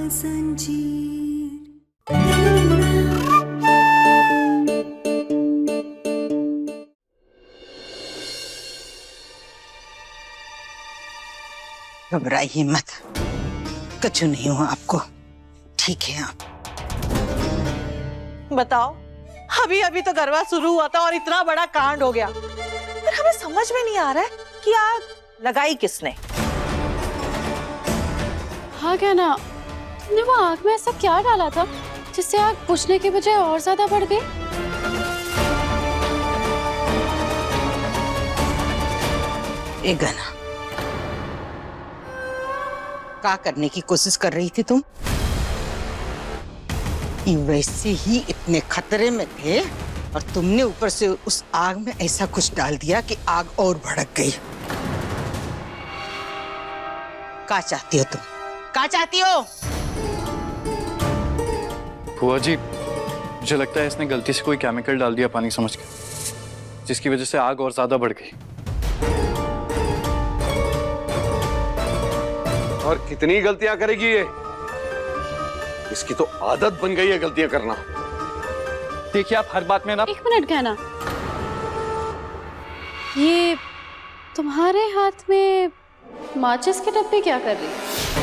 घबराइए मत, कुछ नहीं हुआ आपको, ठीक है आप। बताओ, अभी अभी तो गरबा शुरू हुआ था और इतना बड़ा कांड हो गया, पर हमें समझ में नहीं आ रहा है कि आग लगाई किसने। हाँ क्या ना, तुमने वो आग में ऐसा क्या डाला था जिससे आग बुझने के बजाय और ज्यादा बढ़ गई? एक गाना क्या करने की कोशिश कर रही थी तुम? ये वैसे ही इतने खतरे में थे और तुमने ऊपर से उस आग में ऐसा कुछ डाल दिया कि आग और भड़क गई। क्या चाहती हो तुम? क्या चाहती हो? बुआ जी, मुझे लगता है इसने गलती से कोई केमिकल डाल दिया पानी समझ के, जिसकी वजह से आग और ज्यादा बढ़ गई। और कितनी गलतियां करेगी ये? इसकी तो आदत बन गई है गलतियां करना। देखिए आप हर बात में ना। एक मिनट कहना, ये तुम्हारे हाथ में माचिस के डब्बे क्या कर रही है?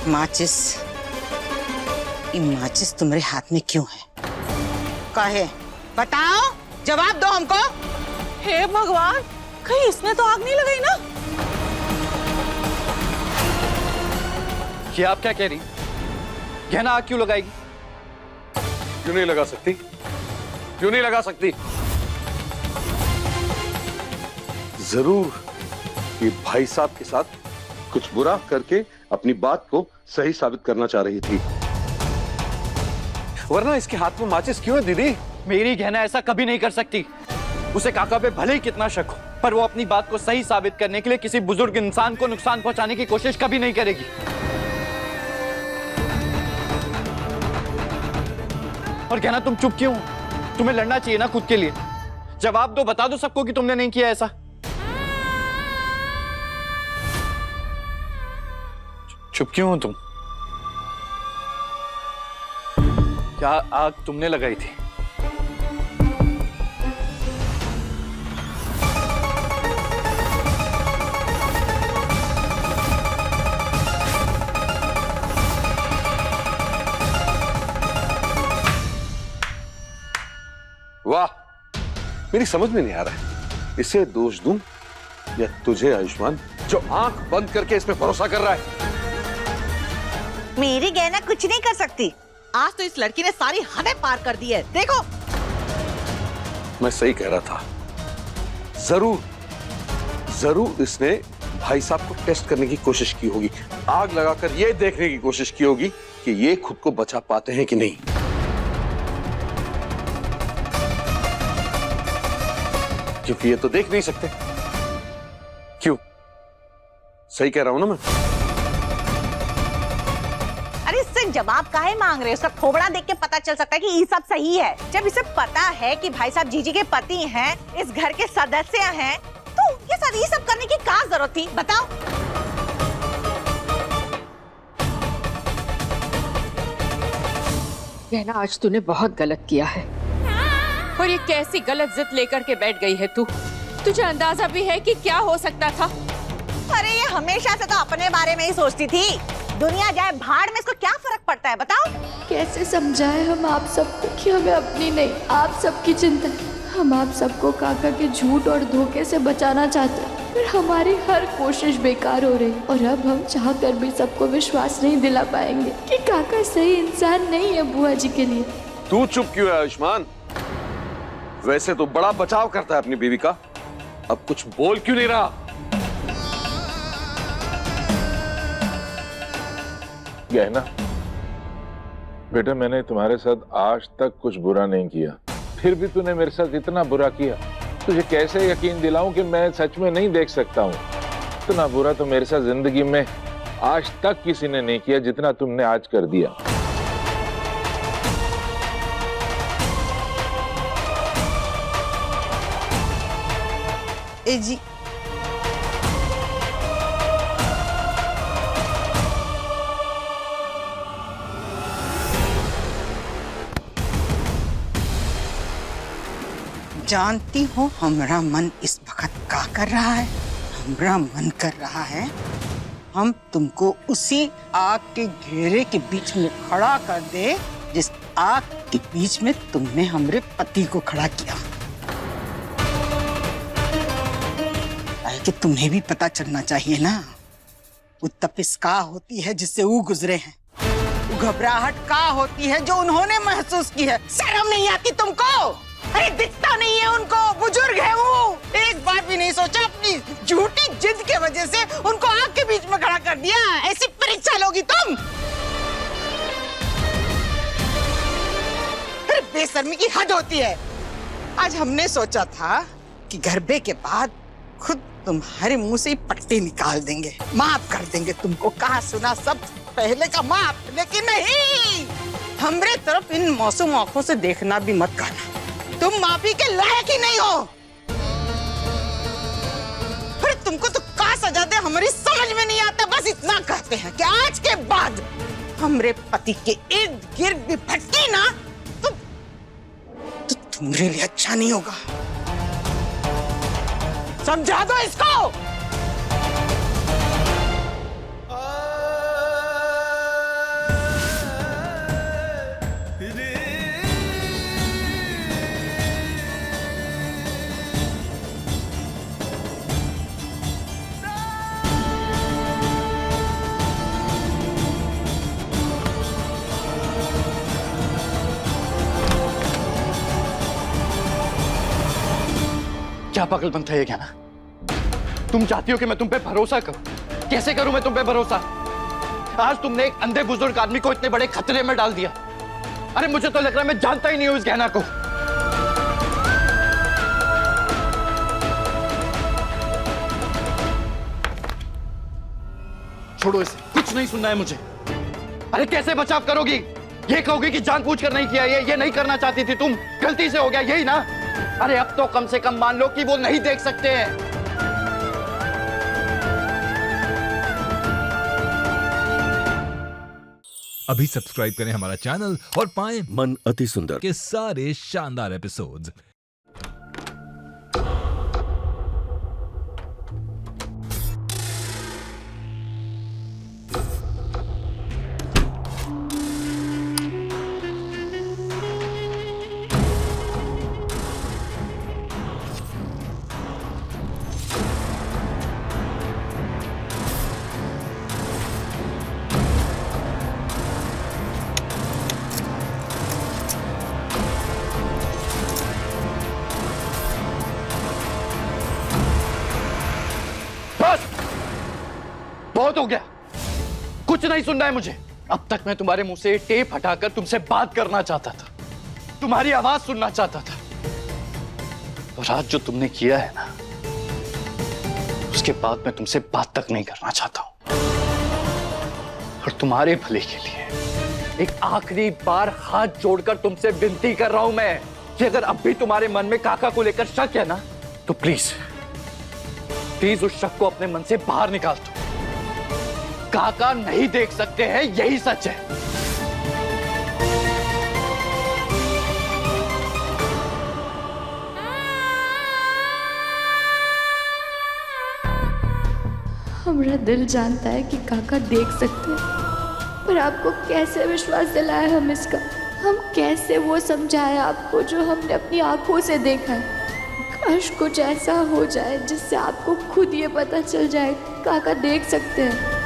माचिस? ये माचिस तुम्हारे हाथ में क्यों है? काहे? बताओ, जवाब दो हमको। हे भगवान, कहीं इसने तो आग नहीं लगाई ना? ये आप क्या कह रही? गहना आग क्यों लगाएगी? क्यों नहीं लगा सकती? क्यों नहीं लगा सकती? जरूर ये भाई साहब के साथ कुछ बुरा करके अपनी बात को सही साबित करना चाह रही थी, वरना इसके हाथ में माचिस क्यों है दीदी? मेरी गहना ऐसा कभी नहीं कर सकती। उसे काका पे भले ही कितना शक हो, पर वो अपनी बात को सही साबित करने के लिए किसी बुजुर्ग इंसान को नुकसान पहुंचाने की कोशिश कभी नहीं करेगी। और गहना तुम चुप क्यों? तुम्हें लड़ना चाहिए ना खुद के लिए। जवाब दो, बता दो सबको कि तुमने नहीं किया ऐसा। चुप क्यों हो तुम? क्या आग तुमने लगाई थी? वाह, मेरी समझ में नहीं आ रहा है, इसे दोष दूं या तुझे आयुष्मान, जो आंख बंद करके इस पे भरोसा कर रहा है? मेरी गहना कुछ नहीं कर सकती। आज तो इस लड़की ने सारी हदें पार कर दी है, देखो। मैं सही कह रहा था। जरूर जरूर इसने भाई साहब को टेस्ट करने की कोशिश की होगी, आग लगाकर ये देखने की कोशिश की होगी कि ये खुद को बचा पाते हैं कि नहीं। क्योंकि ये तो देख नहीं सकते। क्यों? सही कह रहा हूं ना मैं? अरे इससे जवाब काहे मांग रहे हो? उसका थोबड़ा देख के पता चल सकता है कि ये सब सही है। जब इसे पता है कि भाई साहब जीजी के पति हैं, इस घर के सदस्य हैं, तो ये सब करने की क्या जरूरत थी? बताओ। कहना, आज तूने बहुत गलत किया है। और ये कैसी गलत जिद लेकर के बैठ गई है तू? तुझे अंदाजा भी है कि क्या हो सकता था? अरे ये हमेशा से तो अपने बारे में ही सोचती थी। दुनिया जाए भाड़ में, इसको क्या फर्क पड़ता है? बताओ। कैसे समझाएं हम आप सबको कि हमें अपनी नहीं आप सबकी चिंता है। हम आप सबको काका के झूठ और धोखे से बचाना चाहते हैं, पर हमारी हर कोशिश बेकार हो रही है। और अब हम चाहकर भी सबको विश्वास नहीं दिला पाएंगे कि काका सही इंसान नहीं है बुआ जी के लिए। तू चुप क्यों है आयुष्मान? वैसे तो बड़ा बचाव करता है अपनी बीवी का, अब कुछ बोल क्यों नहीं रहा? गहना, बेटा मैंने तुम्हारे साथ आज तक कुछ बुरा नहीं किया, फिर भी तूने मेरे साथ इतना बुरा किया। तुझे कैसे यकीन दिलाऊं कि मैं सच में नहीं देख सकता हूँ? इतना बुरा तो मेरे साथ जिंदगी में आज तक किसी ने नहीं किया जितना तुमने आज कर दिया। ए जी, जानती हो हमारा मन इस वक्त क्या कर रहा है? हमारा मन कर रहा है हम तुमको उसी आग के घेरे के बीच में खड़ा कर दे जिस आग के बीच में तुमने हमारे पति को खड़ा किया। कि तुम्हें भी पता चलना चाहिए ना, वो तपिश का होती है जिससे वो गुजरे हैं, वो घबराहट का होती है जो उन्होंने महसूस की है। शर्म नहीं आती तुमको? अरे दिखता नहीं है उनको, बुजुर्ग है वो, एक बार भी नहीं सोचा अपनी झूठी जिद के वजह से उनको आग के बीच में खड़ा कर दिया। ऐसी परीक्षा लोगी तुम? अरे बेशर्मी की हद होती है। आज हमने सोचा था कि गरबे के बाद खुद तुम्हारे मुंह से ही पट्टी निकाल देंगे, माफ कर देंगे तुमको। कहा सुना सब पहले का माफ, लेकिन नहीं, हमरे तरफ इन मौसम आंखों से देखना भी मत करना। तुम माफी के लायक ही नहीं हो। फिर तुमको तो का सजा दे हमारी समझ में नहीं आता। बस इतना कहते हैं कि आज के बाद हमरे पति के इर्द गिर्द भी भटकी ना तो तुम्हारे लिए अच्छा नहीं होगा। समझा दो इसको। क्या पागलपन था ये? क्या ना तुम चाहती हो कि मैं तुम पे भरोसा करूं? कैसे करूं मैं तुम पे भरोसा? आज तुमने एक अंधे बुजुर्ग आदमी को इतने बड़े खतरे में डाल दिया। अरे मुझे तो लग रहा है मैं जानता ही नहीं हूं इस गहना को। छोड़ो इसे, कुछ नहीं सुनना है मुझे। अरे कैसे बचाव करोगी? ये कहोगी कि जानबूझ कर नहीं किया, ये नहीं करना चाहती थी तुम, गलती से हो गया, यही ना? अरे अब तो कम से कम मान लो कि वो नहीं देख सकते हैं। अभी सब्सक्राइब करें हमारा चैनल और पाएं मन अति सुंदर के सारे शानदार एपिसोड्स। बहुत हो गया, कुछ नहीं सुनना है मुझे। अब तक मैं तुम्हारे मुंह से टेप हटाकर तुमसे बात करना चाहता था, तुम्हारी आवाज सुनना चाहता था, और आज जो तुमने किया है ना, उसके बाद मैं तुमसे बात तक नहीं करना चाहता हूं। और तुम्हारे भले के लिए एक आखिरी बार हाथ जोड़कर तुमसे विनती कर रहा हूं मैं कि अगर अब भी तुम्हारे मन में काका को लेकर शक है ना, तो प्लीज प्लीज उस शक को अपने मन से बाहर निकाल दो। काका नहीं देख सकते हैं, यही सच है। हमारा दिल जानता है कि काका देख सकते हैं, पर आपको कैसे विश्वास दिलाए हम इसका? हम कैसे वो समझाए आपको जो हमने अपनी आंखों से देखा है? काश कुछ ऐसा हो जाए जिससे आपको खुद ये पता चल जाए काका देख सकते हैं।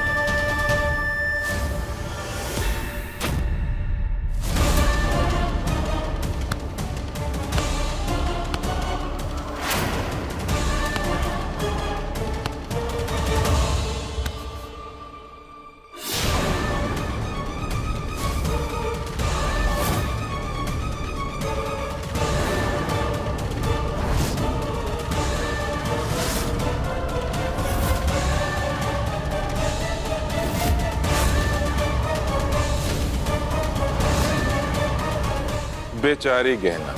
बेचारी गहना,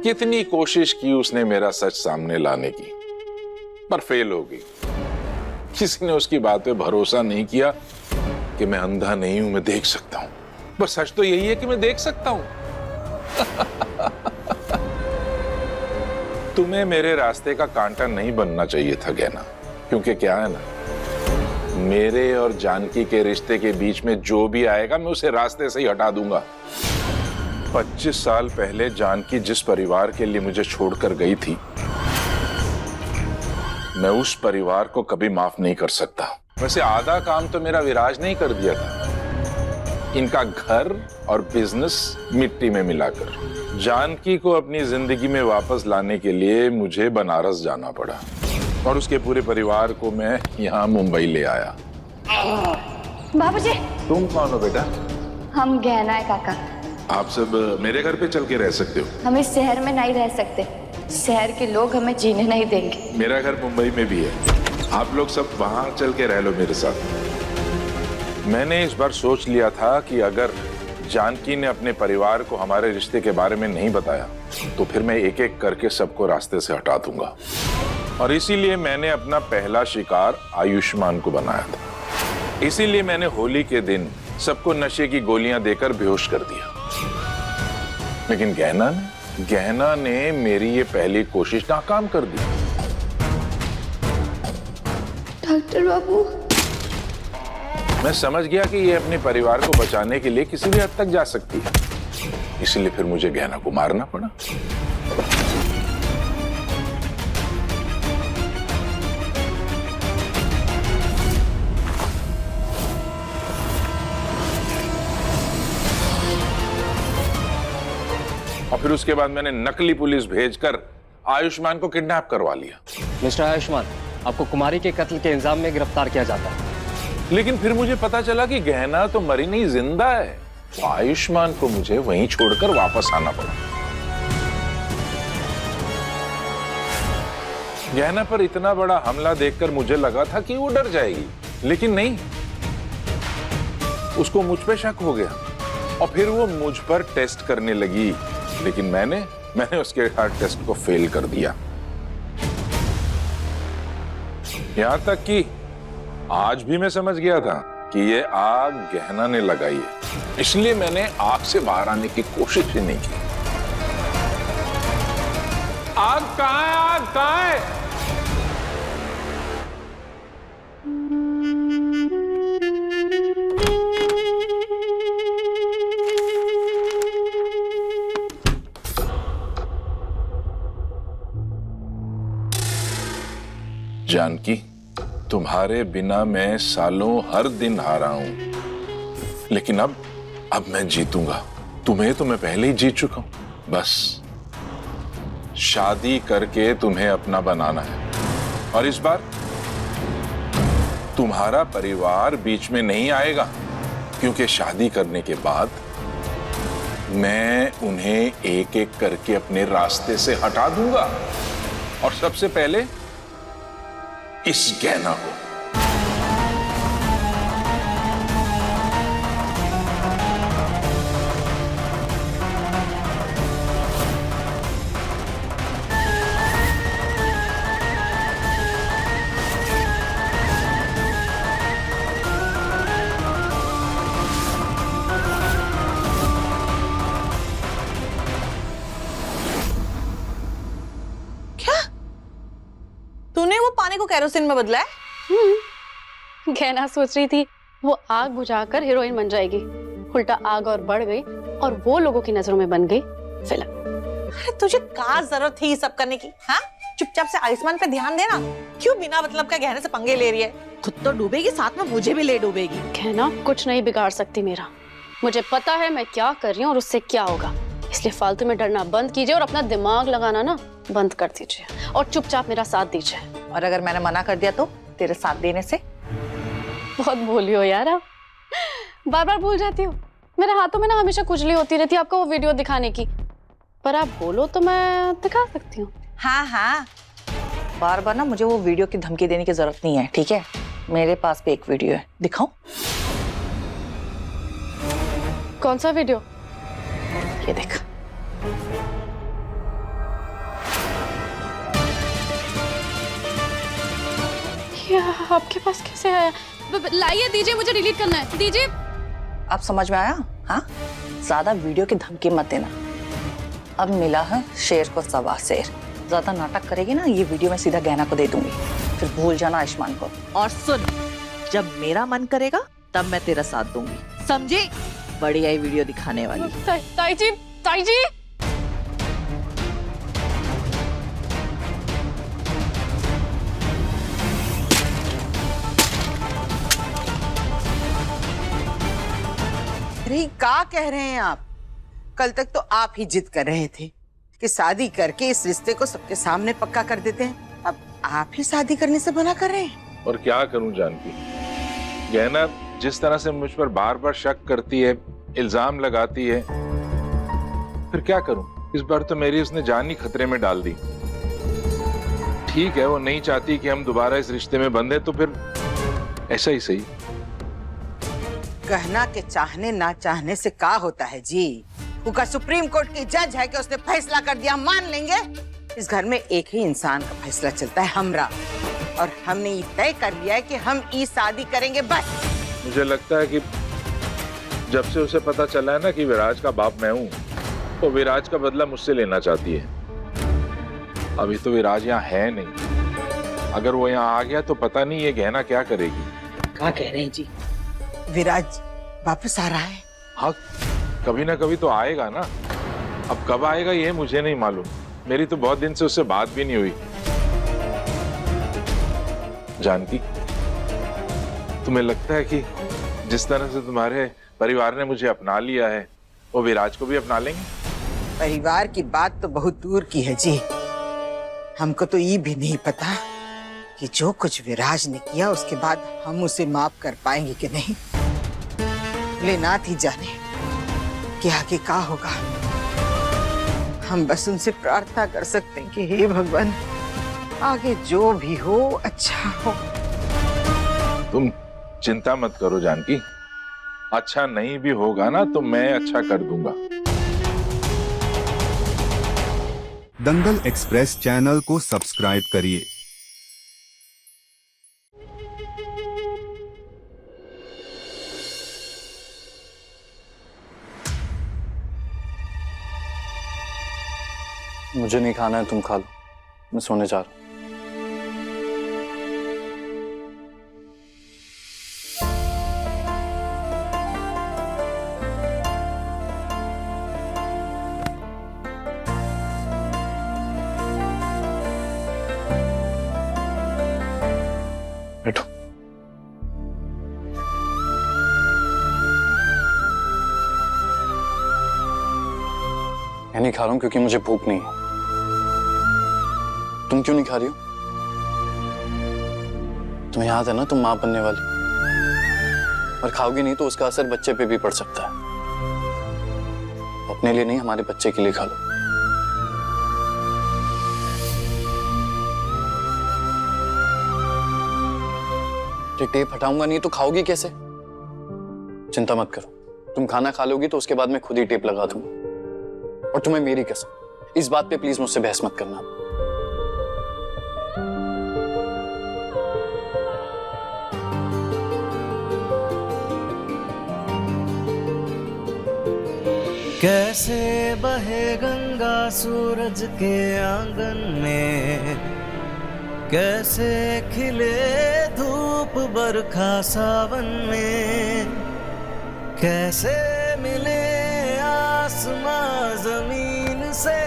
कितनी कोशिश की उसने मेरा सच सामने लाने की, पर फेल हो गई। किसी ने उसकी बात पे भरोसा नहीं किया कि मैं अंधा नहीं हूं, मैं देख सकता हूं। पर सच तो यही है कि मैं देख सकता हूं। तुम्हें मेरे रास्ते का कांटा नहीं बनना चाहिए था गहना, क्योंकि क्या है ना, मेरे और जानकी के रिश्ते के बीच में जो भी आएगा मैं उसे रास्ते से ही हटा दूंगा। 25 साल पहले जानकी जिस परिवार के लिए मुझे छोड़कर गई थी, मैं उस परिवार को कभी माफ नहीं कर सकता। वैसे आधा काम तो मेरा विराज ने ही कर दिया था, इनका घर और बिजनेस मिट्टी में मिलाकर। जानकी को अपनी जिंदगी में वापस लाने के लिए मुझे बनारस जाना पड़ा और उसके पूरे परिवार को मैं यहाँ मुंबई ले आया। बाबूजी, तुम कौन हो बेटा? हम गहना है काका। आप सब मेरे घर पे चल के रह सकते हो? हम इस शहर में नहीं रह सकते, शहर के लोग हमें जीने नहीं देंगे। मेरा घर मुंबई में भी है, आप लोग सब वहां चल के रह लो मेरे साथ। मैंने इस बार सोच लिया था कि अगर जानकी ने अपने परिवार को हमारे रिश्ते के बारे में नहीं बताया तो फिर मैं एक एक करके सबको रास्ते से हटा दूंगा। और इसीलिए मैंने अपना पहला शिकार आयुष्मान को बनाया था। इसीलिए मैंने होली के दिन सबको नशे की गोलियां देकर बेहोश कर दिया। लेकिन गहना ने मेरी ये पहली कोशिश नाकाम कर दी। डॉक्टर बाबू, मैं समझ गया कि ये अपने परिवार को बचाने के लिए किसी भी हद तक जा सकती है, इसलिए फिर मुझे गहना को मारना पड़ा। और फिर उसके बाद मैंने नकली पुलिस भेजकर आयुष्मान को किडनैप करवा लिया। मिस्टर आयुष्मान, आपको कुमारी के कत्ल के इल्जाम में गिरफ्तार किया जाता है। लेकिन फिर मुझे पता चला कि गहना तो मरी नहीं, जिंदा है। तो आयुष्मान को मुझे वहीं छोड़कर वापस आना पड़ा। गहना पर इतना बड़ा हमला देखकर मुझे लगा था कि वो डर जाएगी, लेकिन नहीं, उसको मुझ पे शक हो गया और फिर वो मुझ पर टेस्ट करने लगी। लेकिन मैंने उसके हर टेस्ट को फेल कर दिया। यहां तक कि आज भी मैं समझ गया था कि ये आग गहना ने लगाई है, इसलिए मैंने आग से बाहर आने की कोशिश ही नहीं की। आग कहां है? आग कहां है? जानकी, तुम्हारे बिना मैं सालों हर दिन हारा हूं, लेकिन अब मैं जीतूंगा। तुम्हें तो मैं पहले ही जीत चुका हूं। बस शादी करके तुम्हें अपना बनाना है और इस बार तुम्हारा परिवार बीच में नहीं आएगा, क्योंकि शादी करने के बाद मैं उन्हें एक एक करके अपने रास्ते से हटा दूंगा और सबसे पहले इस गहना को। तूने वो पानी को केरोसिन में बदला है? गहना सोच रही थी वो आग बुझाकर हीरोइन बन जाएगी, उल्टा आग और बढ़ गई और वो लोगों की नजरों में बन गई विलन। अरे तुझे क्या जरूरत थी सब करने की? हाँ, चुपचाप से आयुष्मान पे ध्यान देना। क्यों बिना मतलब का गहने से पंगे ले रही है? खुद तो डूबेगी, साथ में मुझे भी ले डूबेगी। गहना कुछ नहीं बिगाड़ सकती मेरा। मुझे पता है मैं क्या कर रही हूँ और उससे क्या होगा, इसलिए फालतू में डरना बंद कीजिए और अपना दिमाग लगाना ना बंद कर दीजिए और चुपचाप मेरा साथ दीजिए। और अगर मैंने मना कर दिया तो तेरे साथ देने से? बहुत भूली हो यार, आप बार बार भूल जाती हो। मेरे हाथों में ना हमेशा खुजली होती रहती है आपको वो वीडियो दिखाने की, पर आप बोलो तो मैं दिखा सकती हूँ। हाँ हाँ, बार बार ना मुझे वो वीडियो की धमकी देने की जरूरत नहीं है, ठीक है? मेरे पास भी एक वीडियो है, दिखाऊं? कौन सा वीडियो? ये देख। ये आपके पास कैसे आया? लाइए, दीजिए, मुझे डिलीट करना है, दीजिए। अब समझ में आया? हाँ, ज्यादा वीडियो की धमकी मत देना। अब मिला है शेर को सवा शेर। ज्यादा नाटक करेगी ना, ये वीडियो मैं सीधा गहना को दे दूंगी, फिर भूल जाना आयुष्मान को। और सुन, जब मेरा मन करेगा तब मैं तेरा साथ दूंगी, समझी? बड़ी आई वीडियो दिखाने वाली। ताई जी, ताई जी। अरे क्या कह रहे हैं आप? कल तक तो आप ही जिद कर रहे थे कि शादी करके इस रिश्ते को सबके सामने पक्का कर देते हैं। अब आप ही शादी करने से मना कर रहे हैं। और क्या करूं जानकी, गहना जिस तरह से मुझ पर बार बार शक करती है, इल्जाम लगाती है, फिर क्या करूं? इस बार तो मेरी उसने जान ही खतरे में डाल दी। ठीक है, वो नहीं चाहती कि हम दोबारा इस रिश्ते में बंधे, तो फिर ऐसा ही सही। गहना के चाहने ना चाहने से क्या होता है जी? उनका सुप्रीम कोर्ट की जज है कि उसने फैसला कर दिया, मान लेंगे। इस घर में एक ही इंसान का फैसला चलता है, हमरा। और हमने ये तय कर लिया है कि हम ये शादी करेंगे, बस। मुझे लगता है कि जब से उसे पता चला है ना कि विराज का बाप मैं हूँ, तो विराज का बदला मुझसे लेना चाहती है। अभी तो विराज यहाँ है नहीं, अगर वो यहाँ आ गया तो पता नहीं ये गहना क्या करेगी। क्या कह रहे हैं जी? विराज वापस आ रहा है? हाँ, कभी ना कभी तो आएगा ना। अब कब आएगा ये मुझे नहीं मालूम। मेरी तो बहुत दिन से उससे बात भी नहीं हुई। जानकी, तुम्हें लगता है कि जिस तरह से तुम्हारे परिवार ने मुझे अपना लिया है, वो विराज को भी अपना लेंगे? परिवार की बात तो बहुत दूर की है जी। हमको तो ये भी नहीं पता कि जो कुछ विराज ने किया उसके बाद हम उसे माफ कर पाएंगे कि नहीं। भोलेनाथ ही जाने कि आगे क्या होगा। हम बस उनसे प्रार्थना कर सकते हैं कि हे भगवान, आगे जो भी हो अच्छा हो। तुम चिंता मत करो जानकी, अच्छा नहीं भी होगा ना तो मैं अच्छा कर दूंगा। दंगल एक्सप्रेस चैनल को सब्सक्राइब करिए। मुझे नहीं खाना है, तुम खा लो, मैं सोने जा रहा हूँ। बैठो। मैं नहीं खा रहा हूं क्योंकि मुझे भूख नहीं है। तुम क्यों नहीं खा रही हो? तुम्हें याद है ना, तुम मां बनने वाली, और खाओगी नहीं तो उसका असर बच्चे पे भी पड़ सकता है। अपने लिए नहीं, हमारे बच्चे के लिए खा लो। टेप हटाऊंगा नहीं तो खाओगी कैसे? चिंता मत करो, तुम खाना खा लोगी तो उसके बाद मैं खुद ही टेप लगा दूंगा। और तुम्हें मेरी कसम, इस बात पे प्लीज मुझसे बहस मत करना। कैसे बहे गंगा सूरज के आंगन में, कैसे खिले धूप बरखा सावन में, कैसे मिले आसमां जमीन से,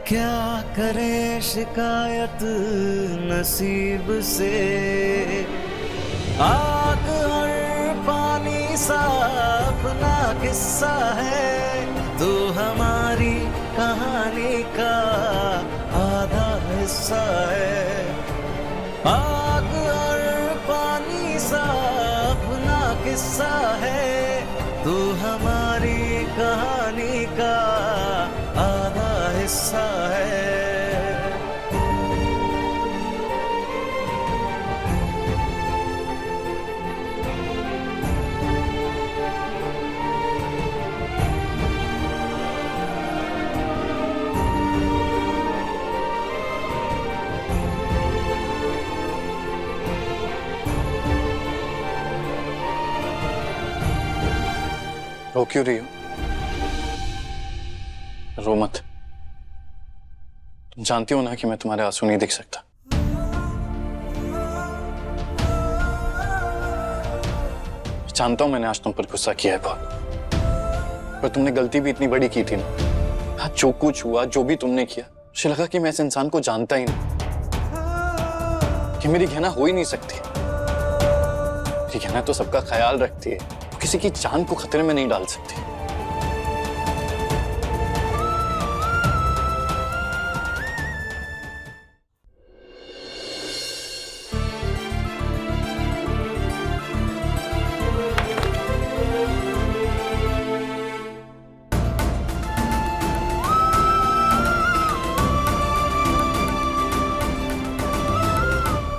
क्या करे शिकायत नसीब से। आग और पानी सा अपना किस्सा है, तू हमारी कहानी का आधा हिस्सा है। आग और पानी सा अपना किस्सा है, तू हमारी कहानी का आधा हिस्सा है। रो क्यों रही हो? रो मत। तुम जानती हो ना कि मैं तुम्हारे आंसू नहीं देख सकता। जानता हूं मैंने आज तुम पर गुस्सा किया है बहुत, पर तुमने गलती भी इतनी बड़ी की थी ना। आज जो कुछ हुआ, जो भी तुमने किया, मुझे लगा कि मैं इस इंसान को जानता ही नहीं, कि मेरी गहना हो ही नहीं सकती। मेरी गहना तो सबका ख्याल रखती है, वो किसी की जान को खतरे में नहीं डाल सकती।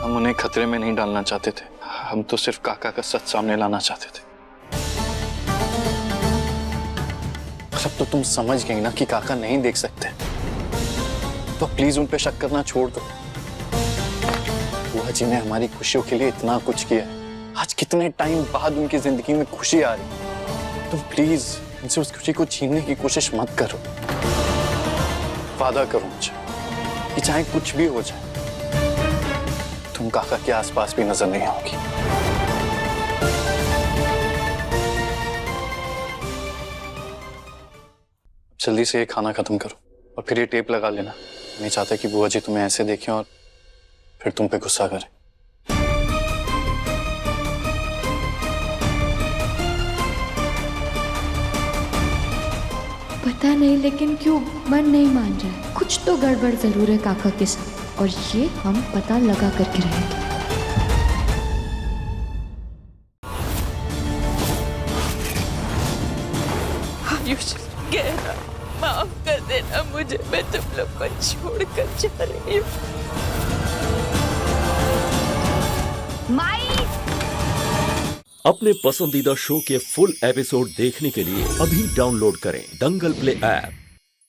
हम उन्हें खतरे में नहीं डालना चाहते थे, हम तो सिर्फ काका का सच सामने लाना चाहते थे। अब तो तुम समझ गई ना कि काका नहीं देख सकते, तो प्लीज उन पे शक करना छोड़ दो। बुआ जी ने हमारी खुशियों के लिए इतना कुछ किया है, आज कितने टाइम बाद उनकी जिंदगी में खुशी आ रही। तुम प्लीज उनसे उस खुशी को छीनने की कोशिश मत करो। वादा करो मुझे कि चाहे कुछ भी हो जाए, तुम काका के आसपास भी नजर नहीं आओगी। जल्दी से ये खाना खत्म करो और फिर ये टेप लगा लेना। नहीं चाहता कि बुआ जी तुम्हें ऐसे देखें और फिर तुम पे गुस्सा करें। पता नहीं लेकिन क्यों मन नहीं मान रहा है। कुछ तो गड़बड़ जरूर है काका के साथ, और ये हम पता लगा करके रहेंगे। आयुष, गहना माफ कर देना मुझे, मैं तुम लोग को छोड़कर जा रही हूँ। अपने पसंदीदा शो के फुल एपिसोड देखने के लिए अभी डाउनलोड करें दंगल प्ले ऐप।